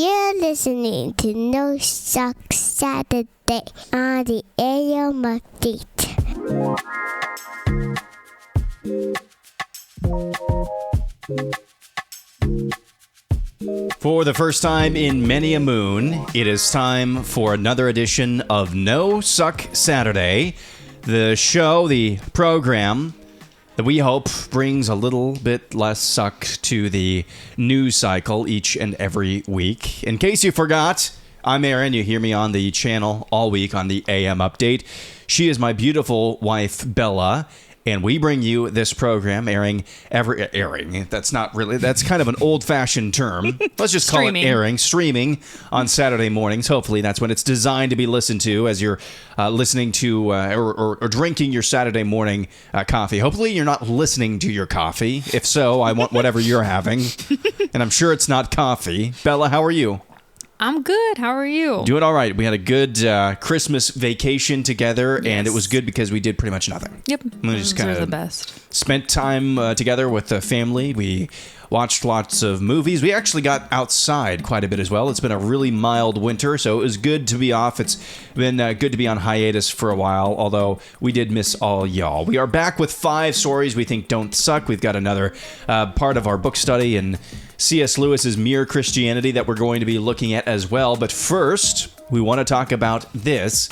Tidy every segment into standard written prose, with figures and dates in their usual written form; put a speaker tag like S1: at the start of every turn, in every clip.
S1: You're listening to No Suck Saturday on the AM Update.
S2: For the first time in many a moon, it is time for another edition of No Suck Saturday, the show, the program that we hope brings a little bit less suck to the news cycle each and every week. In case you forgot, I'm Aaron. You hear me on the channel all week on the AM Update. She is my beautiful wife, Bella. And we bring you this program airing. That's not really, that's kind of an old-fashioned term. Let's just call it streaming on Saturday mornings. Hopefully that's when it's designed to be listened to as you're listening to or drinking your Saturday morning coffee. Hopefully you're not listening to your coffee. If so, I want whatever you're having. And I'm sure it's not coffee. Bella, how are you?
S3: I'm good. How are you?
S2: Doing all right. We had a good Christmas vacation together, and it was good because we did pretty much nothing.
S3: Yep.
S2: We just kind of
S3: the best.
S2: Spent time together with the family. We watched lots of movies. We actually got outside quite a bit as well. It's been a really mild winter, so it was good to be off. It's been good to be on hiatus for a while, although we did miss all y'all. We are back with 5 stories we think don't suck. We've got another part of our book study and C.S. Lewis's Mere Christianity that we're going to be looking at as well. But first, we want to talk about this.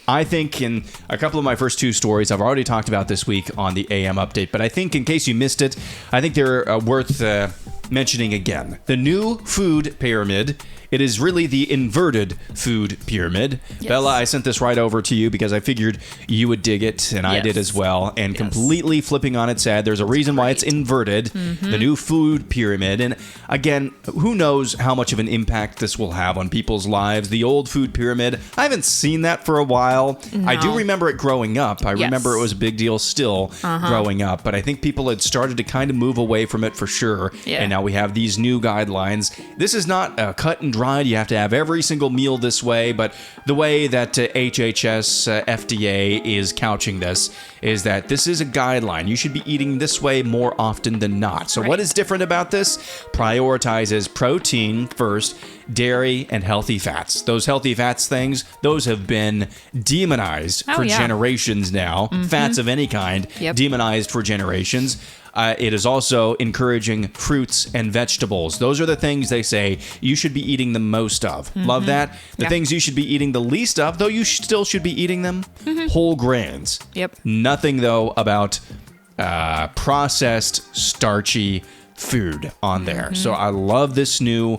S2: I think in a couple of my first 2 stories, I've already talked about this week on the AM Update, but I think in case you missed it, I think they're worth mentioning again. The new food pyramid. It is really the inverted food pyramid. Yes. Bella, I sent this right over to you because I figured you would dig it, and I did as well. And completely flipping on its head, there's a reason why it's inverted, the new food pyramid. And again, who knows how much of an impact this will have on people's lives. The old food pyramid, I haven't seen that for a while. No. I do remember it growing up. I remember it was a big deal still growing up. But I think people had started to kind of move away from it for sure. Yeah. And now we have these new guidelines. This is not a cut and dry. You have to have every single meal this way, but the way that HHS FDA is couching this is that this is a guideline. You should be eating this way more often than not. So what is different about this? Prioritizes protein first, dairy, and healthy fats. Those healthy fats things, those have been demonized for generations now. Fats of any kind, demonized for generations. It is also encouraging fruits and vegetables. Those are the things they say you should be eating the most of. Love that. The things you should be eating the least of, though you still should be eating them, whole grains. Yep. Nothing, though, about processed, starchy food on there. So I love this new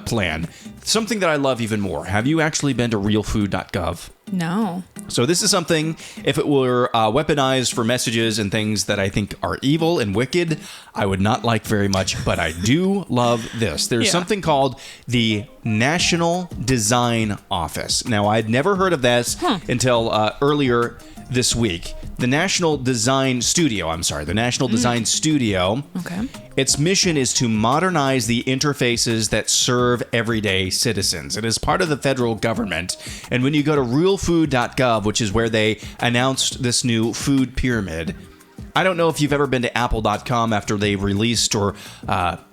S2: plan. Something that I love even more. Have you actually been to realfood.gov?
S3: No.
S2: So this is something, if it were weaponized for messages and things that I think are evil and wicked, I would not like very much, but I do love this. There's something called the National Design Office. Now, I'd never heard of this until earlier this week. The National Design Studio,
S3: Okay.
S2: Its mission is to modernize the interfaces that serve everyday citizens. It is part of the federal government. And when you go to realfood.gov, which is where they announced this new food pyramid, I don't know if you've ever been to apple.com after they released or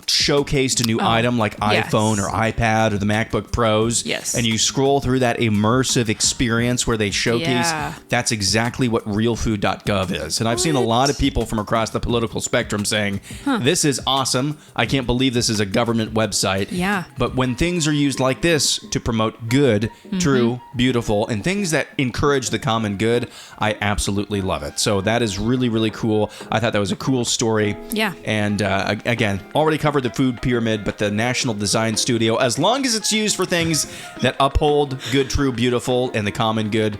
S2: showcased a new item like iPhone or iPad or the MacBook Pros.
S3: Yes.
S2: And you scroll through that immersive experience where they showcase. That's exactly what realfood.gov is. And I've seen a lot of people from across the political spectrum saying, this is awesome. I can't believe this is a government website.
S3: Yeah.
S2: But when things are used like this to promote good, true, beautiful, and things that encourage the common good, I absolutely love it. So that is really, really cool. I thought that was a cool story.
S3: Yeah.
S2: And again, already covered the food pyramid, but the National Design Studio, as long as it's used for things that uphold good, true, beautiful, and the common good,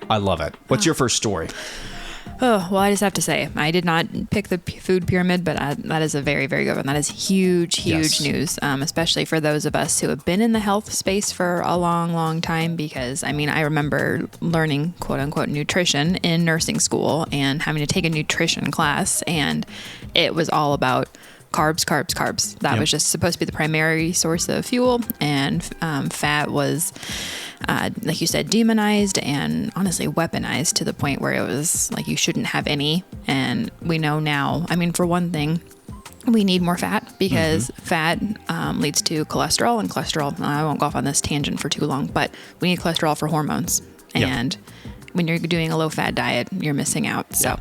S2: I love it. What's your first story?
S3: Oh, well, I just have to say, I did not pick the food pyramid, but that is a very, very good one. That is huge news, especially for those of us who have been in the health space for a long, long time. Because, I mean, I remember learning, quote unquote, nutrition in nursing school and having to take a nutrition class. And it was all about carbs. That was just supposed to be the primary source of fuel. And fat was, like you said, demonized and honestly weaponized to the point where it was like you shouldn't have any. And we know now, I mean, for one thing, we need more fat because fat leads to cholesterol, and cholesterol, I won't go off on this tangent for too long, but we need cholesterol for hormones. And when you're doing a low-fat diet, you're missing out. So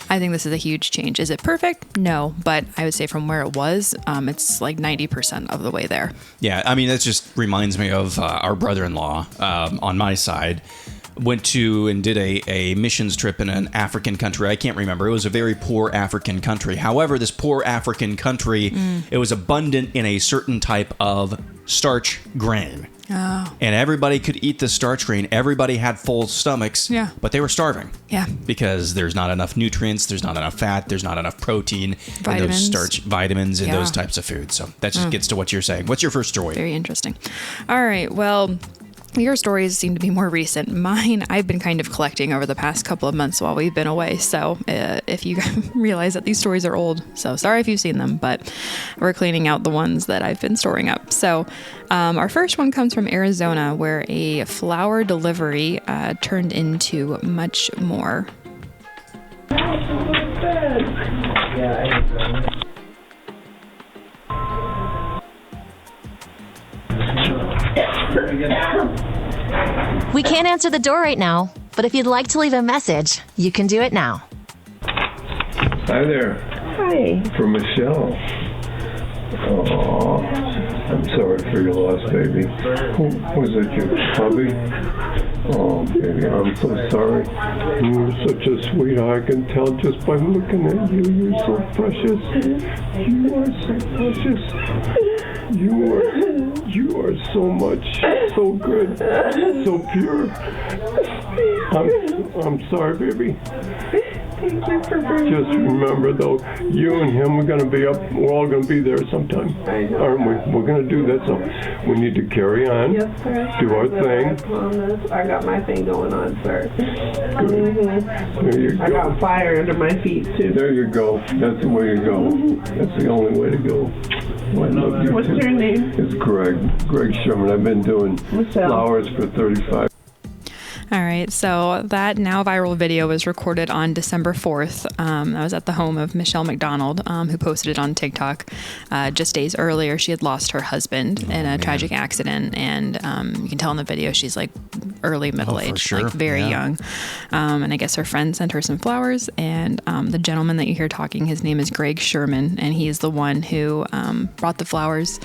S3: I think this is a huge change. Is it perfect? No, but I would say from where it was, it's like 90% of the way there.
S2: Yeah, I mean, that just reminds me of our brother-in-law on my side. Went to and did a missions trip in an African country. I can't remember. It was a very poor African country. However, this poor African country, it was abundant in a certain type of starch grain.
S3: Oh.
S2: And everybody could eat the starch grain. Everybody had full stomachs, but they were starving.
S3: Yeah.
S2: Because there's not enough nutrients, there's not enough fat, there's not enough protein,
S3: vitamins.
S2: in those starch vitamins in those types of foods. So that just gets to what you're saying. What's your first story?
S3: Very interesting. All right. Well, your stories seem to be more recent. Mine, I've been kind of collecting over the past couple of months while we've been away. So if you realize that these stories are old, so sorry if you've seen them, but we're cleaning out the ones that I've been storing up. So our first one comes from Arizona, where a flower delivery turned into much more.
S4: We can't answer the door right now, but if you'd like to leave a message, you can do it now.
S5: Hi there.
S6: Hi.
S5: From Michelle. Oh, I'm sorry for your loss, baby. Was it your hubby? Oh, baby, I'm so sorry. You're such a sweetheart. I can tell just by looking at you. You're so precious. You are so precious. You are so much, so good, so pure. I'm sorry, baby.
S6: Thank you for bringing
S5: Just remember, though, you and him, we're all going to be there sometime, aren't we? We're going to do that, so we need to carry on,
S6: Yes, sir.
S5: do our thing.
S6: I got my thing going on, sir.
S5: Good. There you
S6: I got
S5: go.
S6: fire under my feet, too.
S5: There you go. That's the way to go. That's the only way to go. Oh, I love you,
S6: What's
S5: too.
S6: your name?
S5: It's Greg Sherman. I've been doing
S6: Michelle.
S5: flowers for 35.
S3: All right, so that now viral video was recorded on December 4th. I was at the home of Michelle McDonald, who posted it on TikTok. Just days earlier, she had lost her husband in a tragic accident, and you can tell in the video she's like early middle-aged,
S2: sure.
S3: like very young. And I guess her friend sent her some flowers, and the gentleman that you hear talking, his name is Greg Sherman, and he's the one who brought the flowers.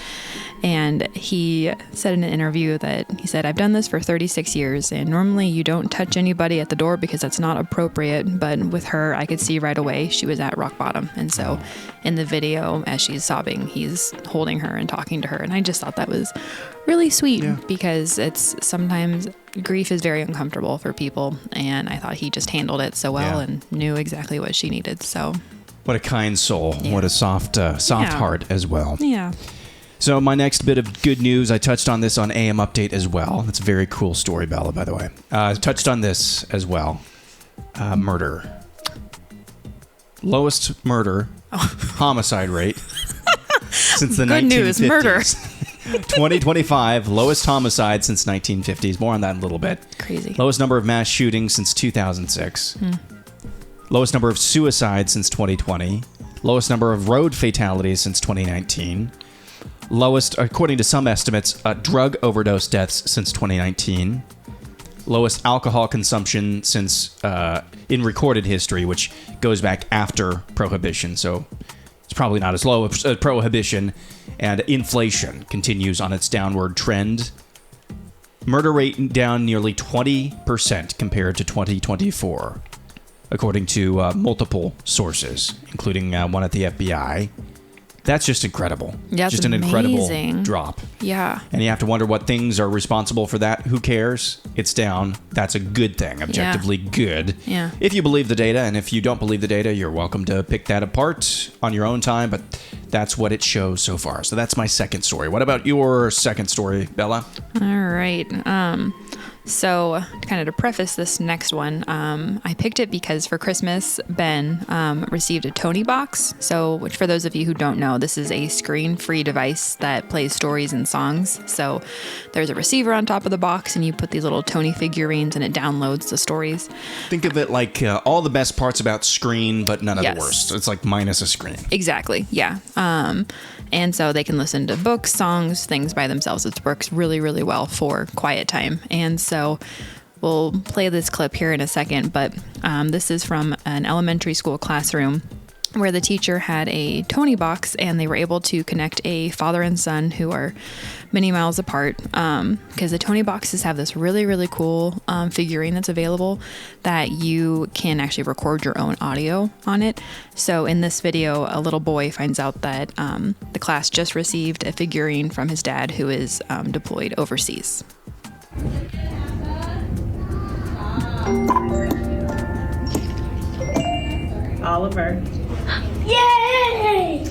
S3: And he said in an interview that he said, "I've done this for 36 years, and normally you don't touch anybody at the door because that's not appropriate. But with her, I could see right away she was at rock bottom." And so in the video, as she's sobbing, he's holding her and talking to her. And I just thought that was really sweet because it's sometimes grief is very uncomfortable for people. And I thought he just handled it so well and knew exactly what she needed. So
S2: What a kind soul. What a soft heart as well.
S3: yeah.
S2: So my next bit of good news, I touched on this on AM Update as well. That's a very cool story, Bella, by the way. I touched on this as well. Murder. Lowest murder, homicide rate since the 1950s.
S3: Good news, murder.
S2: 2025, lowest homicide since 1950s. More on that in a little bit.
S3: Crazy.
S2: Lowest number of mass shootings since 2006. Lowest number of suicides since 2020. Lowest number of road fatalities since 2019. Lowest, according to some estimates, drug overdose deaths since 2019. Lowest alcohol consumption since in recorded history, which goes back after Prohibition. So it's probably not as low as Prohibition. And inflation continues on its downward trend. Murder rate down nearly 20% compared to 2024, according to multiple sources, including one at the FBI. That's just incredible.
S3: Yeah, it's
S2: just an
S3: amazing.
S2: incredible drop.
S3: Yeah.
S2: And you have to wonder what things are responsible for that. Who cares? It's down. That's a good thing. Objectively good.
S3: Yeah.
S2: If you believe the data, and if you don't believe the data, you're welcome to pick that apart on your own time, but that's what it shows so far. So that's my second story. What about your second story, Bella?
S3: All right. So, kind of to preface this next one, I picked it because for Christmas, Ben received a Toniebox. So, which for those of you who don't know, this is a screen-free device that plays stories and songs. So, there's a receiver on top of the box, and you put these little Tony figurines, and it downloads the stories.
S2: Think of it like all the best parts about screen, but none of the worst. It's like minus a screen.
S3: Exactly, yeah. And so they can listen to books, songs, things by themselves. It works really, really well for quiet time. And so we'll play this clip here in a second, but this is from an elementary school classroom where the teacher had a Toniebox, and they were able to connect a father and son who are many miles apart, because the Tonieboxes have this really, really cool figurine that's available that you can actually record your own audio on it. So in this video, a little boy finds out that the class just received a figurine from his dad who is deployed overseas.
S6: Oliver.
S1: Yay!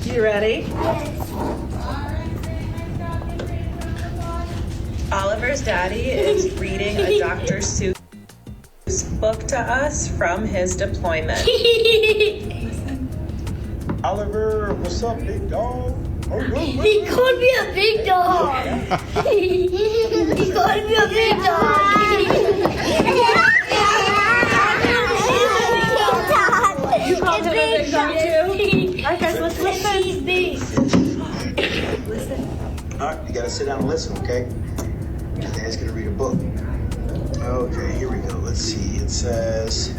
S6: You ready? Oliver's daddy is reading a Dr. Seuss book to us from his deployment.
S7: Oliver, what's up, big dog?
S1: He called me a big dog. He called me a big dog.
S6: You called him a big dog too? Alright guys, let's listen. Listen.
S7: Alright, you gotta sit down and listen, okay? Dad's gonna read a book. Okay, here we go. Let's see. It says,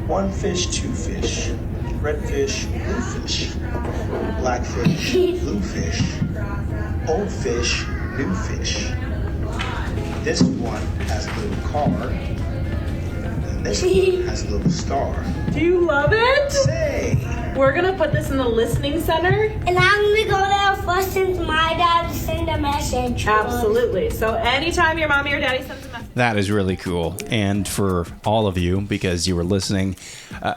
S7: one fish, two fish. Red fish, blue fish. Black fish, blue fish. Old fish, new fish. This one has a little car. And this one has a little star.
S6: Do you love it?
S7: Say!
S6: We're gonna put this in the listening center.
S1: And I'm gonna go there first since my dad sent a message.
S6: Absolutely. So anytime your mommy or daddy sends a message.
S2: That is really cool. And for all of you, because you were listening,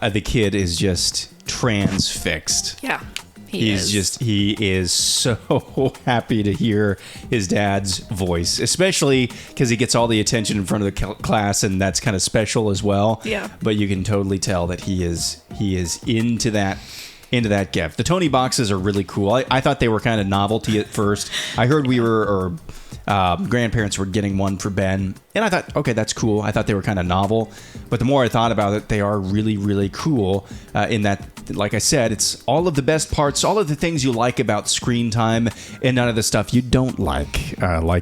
S2: the kid is just transfixed.
S3: Yeah.
S2: He is so happy to hear his dad's voice, especially because he gets all the attention in front of the class, and that's kind of special as well.
S3: Yeah.
S2: But you can totally tell that he is into that gift. The Tonieboxes are really cool. I thought they were kind of novelty at first. I heard grandparents were getting one for Ben, and I thought, okay, that's cool. I thought they were kind of novel, but the more I thought about it, they are really, really cool in that, like I said, it's all of the best parts, all of the things you like about screen time, and none of the stuff you don't like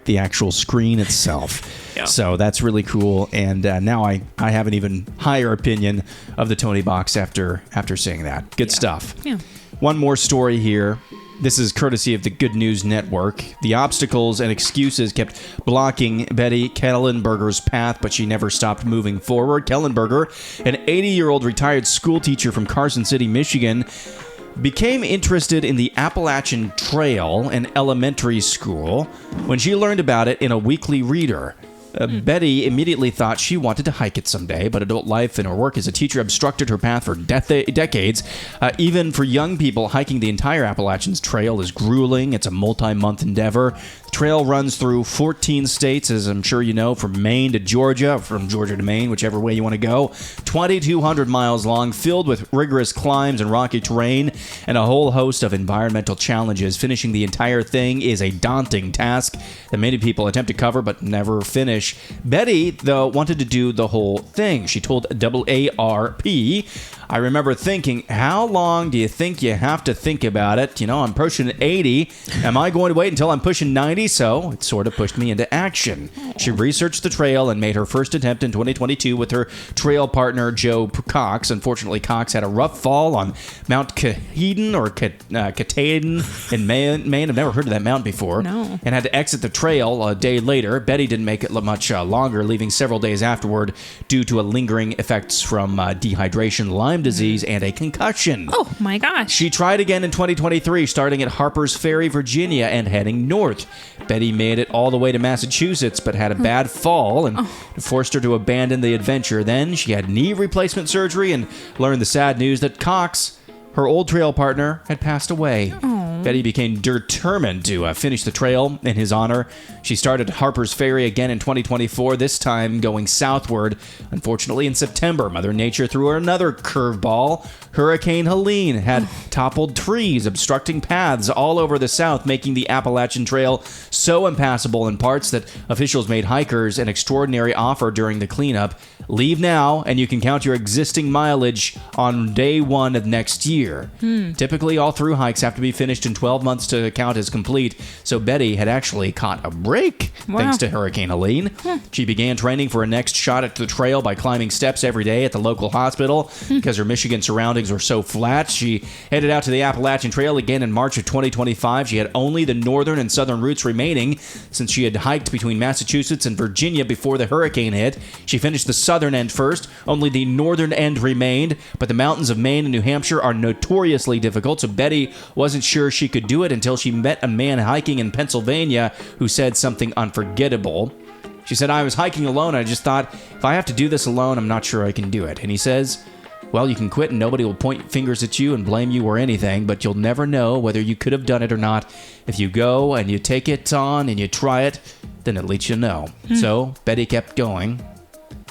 S2: the actual screen itself. Yeah. So that's really cool, and now I have an even higher opinion of the Toniebox after seeing that. Good stuff.
S3: Yeah.
S2: One more story here. This is courtesy of the Good News Network. The obstacles and excuses kept blocking Betty Kellenberger's path, but she never stopped moving forward. Kellenberger, an 80-year-old retired school teacher from Carson City, Michigan, became interested in the Appalachian Trail in elementary school when she learned about it in a weekly reader. Betty immediately thought she wanted to hike it someday, but adult life and her work as a teacher obstructed her path for decades. Even for young people, hiking the entire Appalachian Trail is grueling. It's a multi-month endeavor. The trail runs through 14 states, as I'm sure you know, from Maine to Georgia, from Georgia to Maine, whichever way you want to go. 2,200 miles long, filled with rigorous climbs and rocky terrain, and a whole host of environmental challenges. Finishing the entire thing is a daunting task that many people attempt to cover but never finish. Betty, though, wanted to do the whole thing. She told AARP, I remember thinking, how long do you think you have to think about it? You know, I'm pushing 80. Am I going to wait until I'm pushing 90? So it sort of pushed me into action. She researched the trail and made her first attempt in 2022 with her trail partner, Joe Cox. Unfortunately, Cox had a rough fall on Mount Katahdin or Katahdin in Maine. I've never heard of that mountain before.
S3: No.
S2: And had to exit the trail a day later. Betty didn't make it much longer, leaving several days afterward due to a lingering effects from dehydration, Lyme disease, and a concussion.
S3: Oh my gosh.
S2: She tried again in 2023, starting at Harper's Ferry, Virginia, and heading north. Betty made it all the way to Massachusetts, but had a bad fall and forced her to abandon the adventure. Then she had knee replacement surgery and learned the sad news that Cox, her old trail partner, had passed away. Betty became determined to finish the trail in his honor. She started Harper's Ferry again in 2024, this time going southward. Unfortunately, in September, Mother Nature threw her another curveball. Hurricane Helene had toppled trees, obstructing paths all over the south, making the Appalachian Trail so impassable in parts that officials made hikers an extraordinary offer during the cleanup. Leave now, and you can count your existing mileage on day one of next year. Typically, all through hikes have to be finished in 12 months to count as complete, so Betty had actually caught a break thanks to Hurricane Helene. She began training for her next shot at the trail by climbing steps every day at the local hospital. Because her Michigan surroundings were so flat, she headed out to the Appalachian Trail again in March of 2025. She had only the northern and southern routes remaining since she had hiked between Massachusetts and Virginia before the hurricane hit. She finished the southern end first. Only the northern end remained, but the mountains of Maine and New Hampshire are notoriously difficult, so Betty wasn't sure she could do it until she met a man hiking in Pennsylvania who said something unforgettable. She said, "I was hiking alone. I just thought, if I have to do this alone, I'm not sure I can do it." And he says, "Well, you can quit and nobody will point fingers at you and blame you or anything, but you'll never know whether you could have done it or not. If you go and you take it on and you try it, then at least you'll know." So Betty kept going.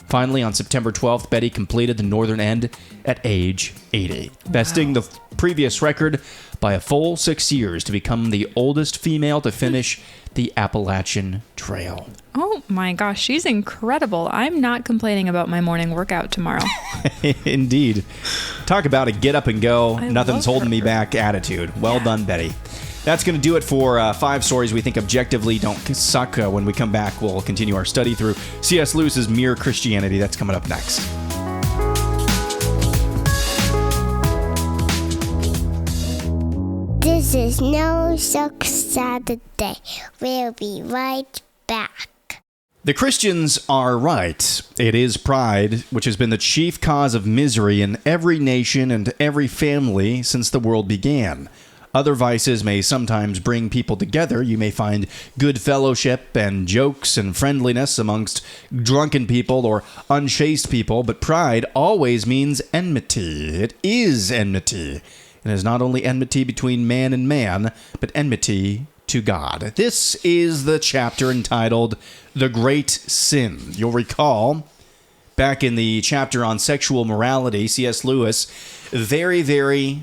S2: Finally, on September 12th, Betty completed the northern end at age 80, besting the previous record by a full 6 years to become the oldest female to finish the Appalachian Trail.
S3: Oh my gosh, she's incredible. I'm not complaining about my morning workout tomorrow.
S2: Indeed. Talk about a get up and go,
S3: I
S2: nothing's
S3: love
S2: holding me
S3: her.
S2: back attitude. Well done, Betty. That's going to do it for 5 stories we think objectively don't suck. When we come back, we'll continue our study through C.S. Lewis's Mere Christianity. That's coming up next.
S1: This is No Suck Saturday. We'll be right back.
S2: The Christians are right. It is pride, which has been the chief cause of misery in every nation and every family since the world began. Other vices may sometimes bring people together. You may find good fellowship and jokes and friendliness amongst drunken people or unchaste people, but pride always means enmity. It is enmity. It is not only enmity between man and man, but enmity to God. This is the chapter entitled The Great Sin. You'll recall, back in the chapter on sexual morality, C.S. Lewis very, very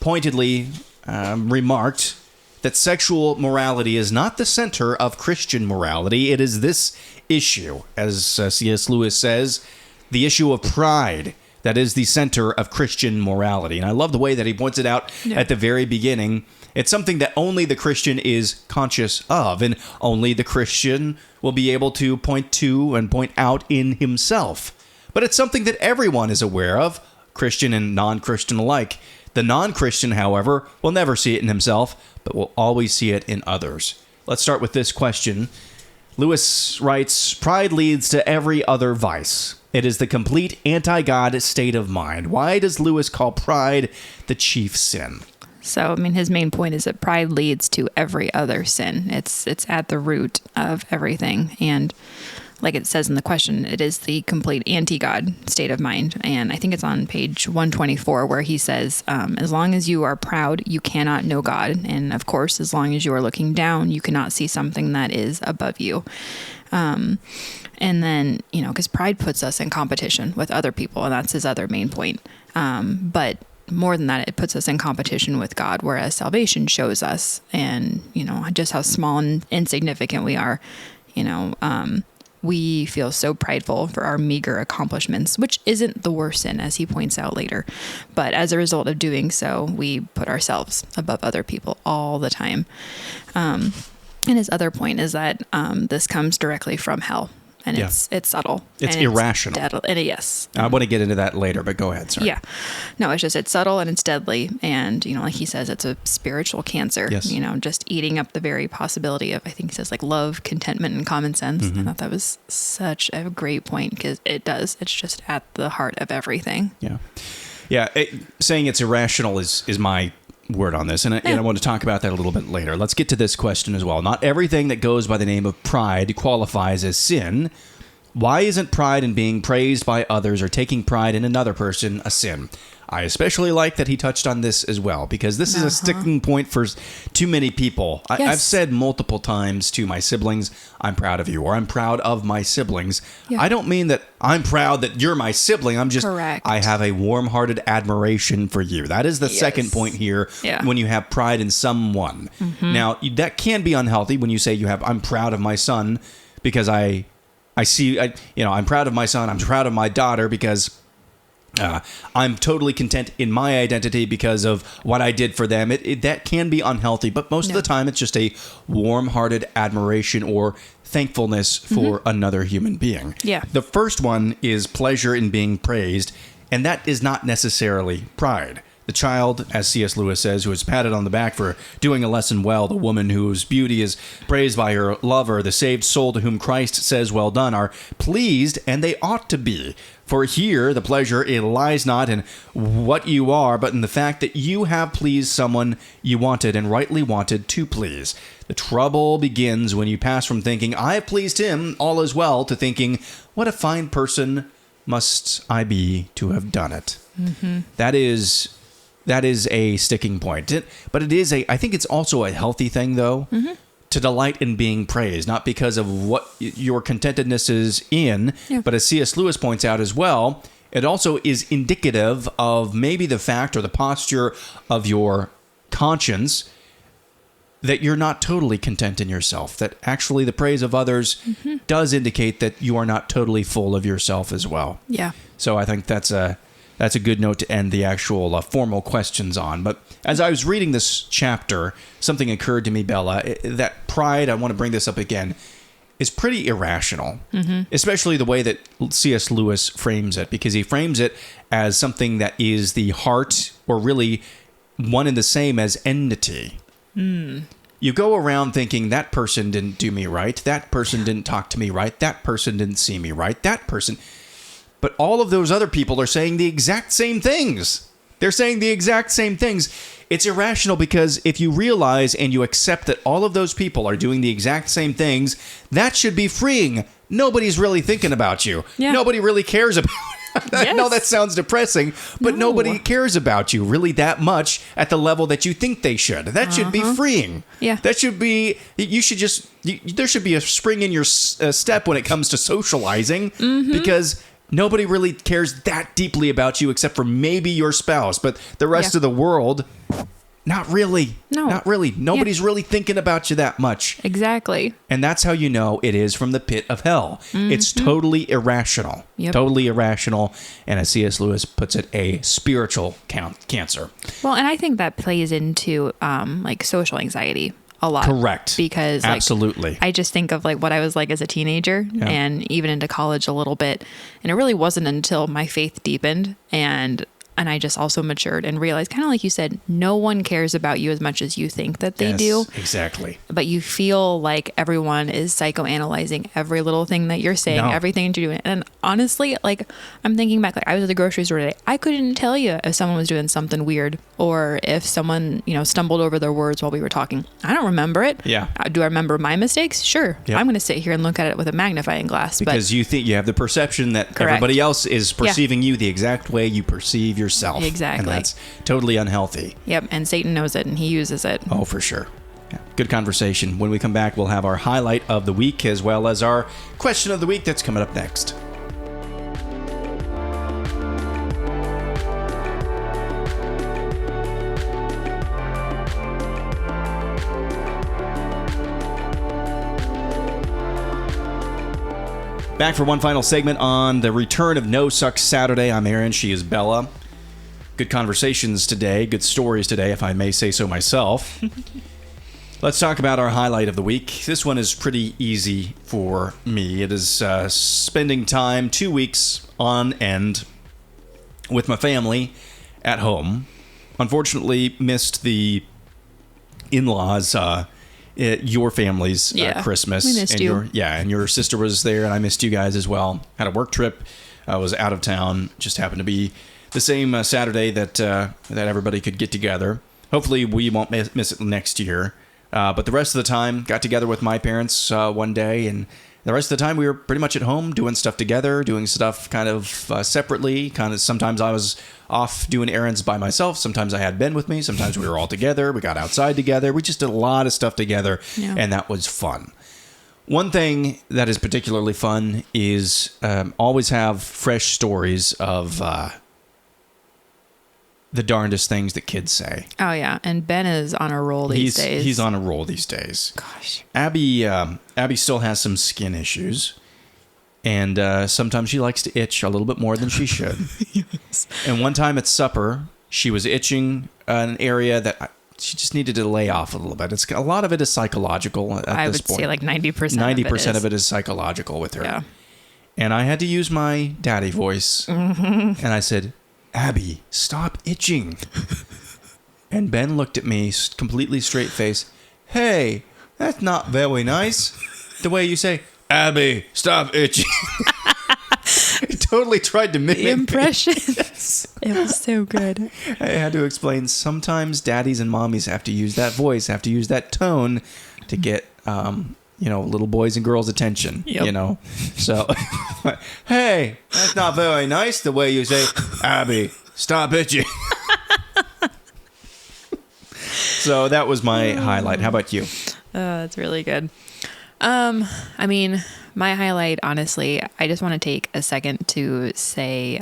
S2: pointedly remarked that sexual morality is not the center of Christian morality. It is this issue, as C.S. Lewis says, the issue of pride that is the center of Christian morality. And I love the way that he points it out at the very beginning. It's something that only the Christian is conscious of, and only the Christian will be able to point to and point out in himself. But it's something that everyone is aware of, Christian and non-Christian alike. The non-Christian, however, will never see it in himself, but will always see it in others. Let's start with this question. Lewis writes, "Pride leads to every other vice. It is the complete anti-God state of mind." Why does Lewis call pride the chief sin?
S3: So, I mean, his main point is that pride leads to every other sin. It's at the root of everything. And like it says in the question, it is the complete anti-God state of mind. And I think it's on page 124 where he says, as long as you are proud, you cannot know God. And of course, as long as you are looking down, you cannot see something that is above you. And then, because pride puts us in competition with other people, and that's his other main point. But more than that, it puts us in competition with God, whereas salvation shows us, and, just how small and insignificant we are, we feel so prideful for our meager accomplishments, which isn't the worst sin, as he points out later. But as a result of doing so, we put ourselves above other people all the time. And his other point is that this comes directly from hell. And it's subtle.
S2: It's irrational.
S3: Yes.
S2: I want to get into that later, but go ahead. Sorry.
S3: Yeah. No, it's subtle and it's deadly. And, like he says, it's a spiritual cancer.
S2: Yes.
S3: Just eating up the very possibility of, I think he says, like love, contentment, and common sense. I thought that was such a great point because it does. It's just at the heart of everything.
S2: Yeah. Yeah. Saying it's irrational is my word on this, and I want to talk about that a little bit later. Let's get to this question as well. Not everything that goes by the name of pride qualifies as sin. Why isn't pride in being praised by others or taking pride in another person a sin? I especially like that he touched on this as well, because this is a sticking point for too many people.
S3: Yes.
S2: I've said multiple times to my siblings, I'm proud of you, or I'm proud of my siblings.
S3: Yeah.
S2: I don't mean that I'm proud that you're my sibling. I'm just,
S3: Correct.
S2: I have a warm-hearted admiration for you. That is the second point here when you have pride in someone. Now, that can be unhealthy when you say I'm proud of my son because I'm proud of my son, I'm proud of my daughter because I'm totally content in my identity because of what I did for them. That can be unhealthy, but most of the time it's just a warm-hearted admiration or thankfulness for another human being.
S3: Yeah.
S2: The first one is pleasure in being praised, and that is not necessarily pride. The child, as C.S. Lewis says, who is patted on the back for doing a lesson well, the woman whose beauty is praised by her lover, the saved soul to whom Christ says, well done, are pleased, and they ought to be. For here, the pleasure, it lies not in what you are, but in the fact that you have pleased someone you wanted and rightly wanted to please. The trouble begins when you pass from thinking, I have pleased him, all is well, to thinking, what a fine person must I be to have done it. That is a sticking point. But I think it's also a healthy thing, though, to delight in being praised, not because of what your contentedness is in, but as C.S. Lewis points out as well, it also is indicative of maybe the fact or the posture of your conscience that you're not totally content in yourself, that actually the praise of others does indicate that you are not totally full of yourself as well.
S3: Yeah.
S2: So I think that's a good note to end the actual formal questions on. But as I was reading this chapter, something occurred to me, Bella, that pride, I want to bring this up again, is pretty irrational, especially the way that C.S. Lewis frames it, because he frames it as something that is the heart, or really one and the same as enmity. You go around thinking that person didn't do me right, that person didn't talk to me right, that person didn't see me right, that person... But all of those other people are saying the exact same things. They're saying the exact same things. It's irrational because if you realize and you accept that all of those people are doing the exact same things, that should be freeing. Nobody's really thinking about you. Yeah. Nobody really cares about you. I know that sounds depressing, but nobody cares about you really that much at the level that you think they should. That should be freeing.
S3: Yeah.
S2: That should be, there should be a spring in your step when it comes to socializing because... Nobody really cares that deeply about you except for maybe your spouse, but the rest of the world, not really.
S3: No.
S2: Not really. Nobody's really thinking about you that much.
S3: Exactly.
S2: And that's how you know it is from the pit of hell. It's totally irrational.
S3: Yep.
S2: Totally irrational. And as C.S. Lewis puts it, a spiritual cancer.
S3: Well, and I think that plays into like social anxiety a lot.
S2: Correct.
S3: Because
S2: absolutely.
S3: I just think of like what I was like as a teenager and even into college a little bit. And it really wasn't until my faith deepened and I just also matured and realized, kind of like you said, no one cares about you as much as you think that they do.
S2: Exactly.
S3: But you feel like everyone is psychoanalyzing every little thing that you're saying, everything you're doing. And honestly, like I'm thinking back, like I was at the grocery store today. I couldn't tell you if someone was doing something weird or if someone, stumbled over their words while we were talking. I don't remember it.
S2: Yeah.
S3: Do I remember my mistakes? Sure.
S2: Yep.
S3: I'm going to sit here and look at it with a magnifying glass.
S2: Because you think you have the perception that everybody else is perceiving you the exact way you perceive yourself.
S3: Exactly.
S2: And that's totally unhealthy.
S3: Yep. And Satan knows it and he uses it.
S2: Oh, for sure. Yeah. Good conversation. When we come back, we'll have our highlight of the week as well as our question of the week that's coming up next. Back for one final segment on the return of No Sucks Saturday. I'm Aaron. She is Bella. Good conversations today. Good stories today, if I may say so myself. Let's talk about our highlight of the week. This one is pretty easy for me. It is spending time 2 weeks on end with my family at home. Unfortunately, missed the in-laws, your family's Christmas.
S3: We missed you.
S2: And your sister was there, and I missed you guys as well. Had a work trip. I was out of town. Just happened to be the same Saturday that everybody could get together. Hopefully, we won't miss it next year. But the rest of the time, got together with my parents one day, and The rest of the time, we were pretty much at home doing stuff together, doing stuff kind of separately. Kind of sometimes I was off doing errands by myself. Sometimes I had Ben with me. Sometimes we were all together. We got outside together. We just did a lot of stuff together, and that was fun. One thing that is particularly fun is always have fresh stories of the darndest things that kids say.
S3: Oh, yeah. And Ben is on a roll these days.
S2: He's on a roll these days.
S3: Gosh.
S2: Abby still has some skin issues. And sometimes she likes to itch a little bit more than she should.
S3: Yes.
S2: And one time at supper, she was itching an area that she just needed to lay off a little bit. A lot of it is psychological at this point. I would
S3: say like 90%.
S2: 90% of it is psychological with her.
S3: Yeah.
S2: And I had to use my daddy voice. And I said, Abby, stop itching. And Ben looked at me completely straight face. Hey, that's not very nice. The way you say, Abby, stop itching. I totally tried to mimic
S3: the impressions. It was so good.
S2: I had to explain sometimes daddies and mommies have to use that voice, have to use that tone to get little boys and girls' attention. Yep. So, hey, that's not very nice the way you say, Abby, stop itching. So that was my highlight. How about you?
S3: That's really good. My highlight, honestly, I just want to take a second to say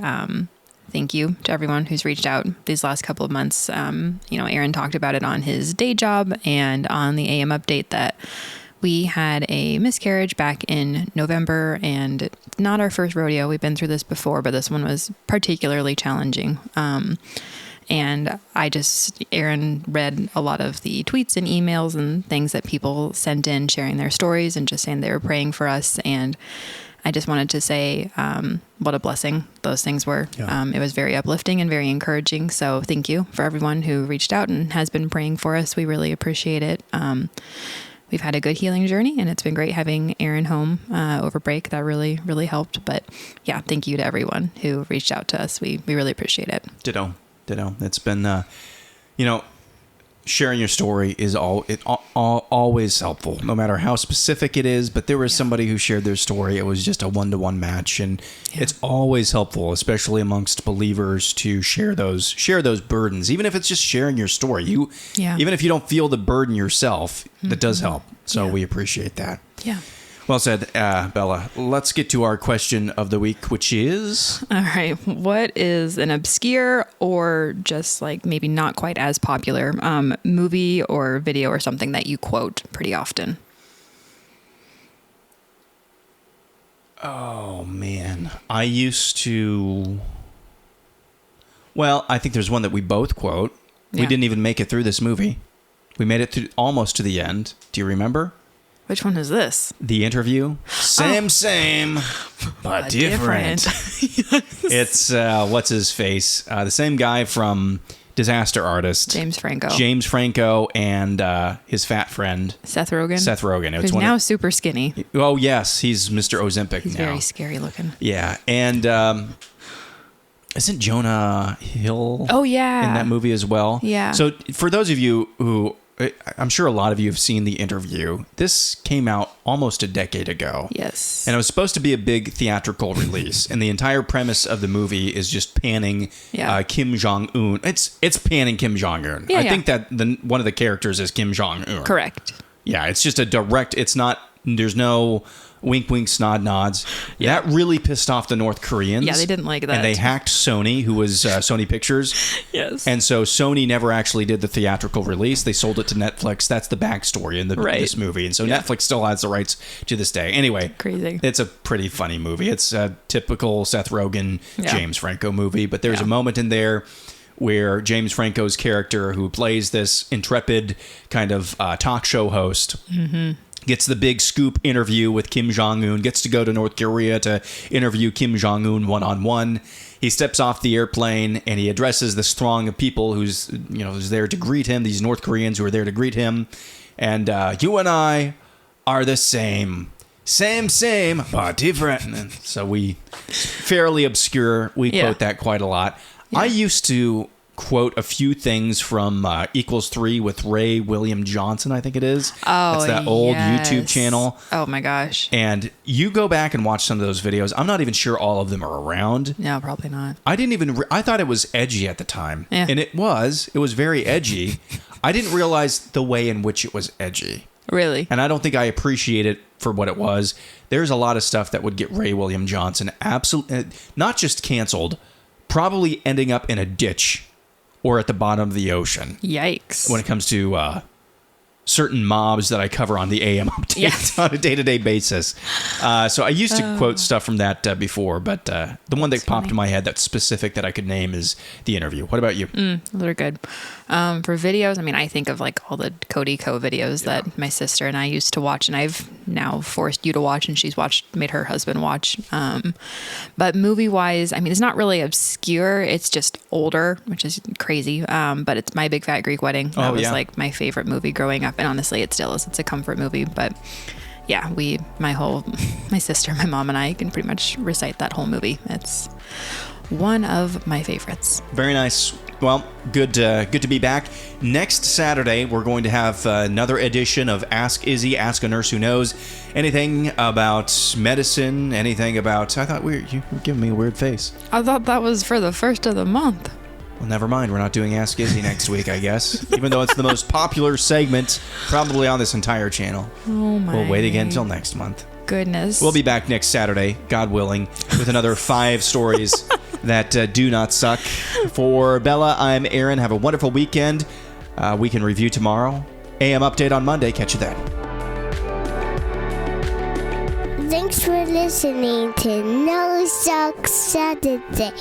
S3: thank you to everyone who's reached out these last couple of months. Aaron talked about it on his day job and on the AM update that we had a miscarriage back in November, and not our first rodeo. We've been through this before, but this one was particularly challenging. And Aaron read a lot of the tweets and emails and things that people sent in sharing their stories and just saying they were praying for us. And I just wanted to say what a blessing those things were. Yeah. It was very uplifting and very encouraging. So thank you for everyone who reached out and has been praying for us. We really appreciate it. We've had a good healing journey, and it's been great having Aaron home over break. That really, really helped. But yeah, thank you to everyone who reached out to us. We really appreciate it.
S2: Ditto. It's been, sharing your story is always helpful, no matter how specific it is. But there was somebody who shared their story. It was just a 1-to-1 match, and it's always helpful, especially amongst believers, to share those burdens. Even if it's just sharing your story, even if you don't feel the burden yourself, that does help. So we appreciate that.
S3: Yeah.
S2: Well said, Bella. Let's get to our question of the week, which is...
S3: All right. What is an obscure or just like maybe not quite as popular movie or video or something that you quote pretty often?
S2: Oh, man. I used to... Well, I think there's one that we both quote. Yeah. We didn't even make it through this movie. We made it almost to the end. Do you remember?
S3: Which one is this?
S2: The Interview. Same, but different.
S3: Yes.
S2: It's, what's his face? The same guy from Disaster Artist.
S3: James
S2: Franco and his fat friend.
S3: Seth Rogen.
S2: Who's
S3: now super skinny.
S2: Oh, yes. He's Mr. Ozempic
S3: He's
S2: now.
S3: very scary looking.
S2: Yeah. And isn't Jonah Hill
S3: in
S2: that movie as well?
S3: Yeah.
S2: So for those of you who... I'm sure a lot of you have seen The Interview. This came out almost a decade ago.
S3: Yes.
S2: And it was supposed to be a big theatrical release. And the entire premise of the movie is just panning Kim Jong-un. It's panning Kim Jong-un. I think that one of the characters is Kim Jong-un.
S3: Correct.
S2: Yeah, it's just a direct... It's not... There's no wink, winks, nod, nods. Yeah. That really pissed off the North Koreans.
S3: Yeah, they didn't like that.
S2: And they hacked Sony, who was Sony Pictures.
S3: Yes.
S2: And so Sony never actually did the theatrical release. They sold it to Netflix. That's the backstory in this movie. And so Netflix still has the rights to this day. Anyway,
S3: crazy.
S2: It's a pretty funny movie. It's a typical Seth Rogen, James Franco movie. But there's a moment in there where James Franco's character, who plays this intrepid kind of talk show host, gets the big scoop interview with Kim Jong-un, gets to go to North Korea to interview Kim Jong-un one-on-one. He steps off the airplane and he addresses this throng of people who's there to greet him, these North Koreans who are there to greet him. And you and I are the same, but different. And so fairly obscure. We quote that quite a lot. Yeah. I used to quote a few things from Equals 3 with Ray William Johnson, I think it is.
S3: Oh,
S2: that's that old
S3: yes.
S2: YouTube channel.
S3: Oh my gosh.
S2: And you go back and watch some of those videos. I'm not even sure all of them are around.
S3: No, probably not.
S2: I thought it was edgy at the time.
S3: Yeah.
S2: And it was very edgy. I didn't realize the way in which it was edgy.
S3: Really?
S2: And I don't think I appreciate it for what it was. There's a lot of stuff that would get Ray William Johnson absolutely, not just canceled, probably ending up in a ditch or at the bottom of the ocean.
S3: Yikes.
S2: When it comes to certain mobs that I cover on the AM update
S3: Yes.
S2: on a day-to-day basis. So I used to quote stuff from that before, but the one that popped in my head that's specific that I could name is The Interview. What about you?
S3: Those are good. For videos, I mean, I think of like all the Cody Co videos that my sister and I used to watch, and I've now forced you to watch, and she's made her husband watch. But movie-wise, I mean, it's not really obscure. It's just older, which is crazy. But it's My Big Fat Greek Wedding. That was like my favorite movie growing up. And honestly, it still is. It's a comfort movie. But yeah, my sister, my mom, and I can pretty much recite that whole movie. It's one of my favorites.
S2: Very nice. Well, good to be back. Next Saturday, we're going to have another edition of Ask Izzy, Ask a Nurse Who Knows. Anything about medicine, anything about... I thought you were giving me a weird face.
S3: I thought that was for the first of the month.
S2: Well, never mind. We're not doing Ask Izzy next week, I guess. Even though it's the most popular segment probably on this entire channel.
S3: Oh, my.
S2: We'll wait again until next month.
S3: Goodness.
S2: We'll be back next Saturday, God willing, with another 5 stories that do not suck. For Bella, I'm Aaron. Have a wonderful weekend. Weekend review tomorrow. AM update on Monday. Catch you then.
S1: Thanks for listening to No Sucks Saturday.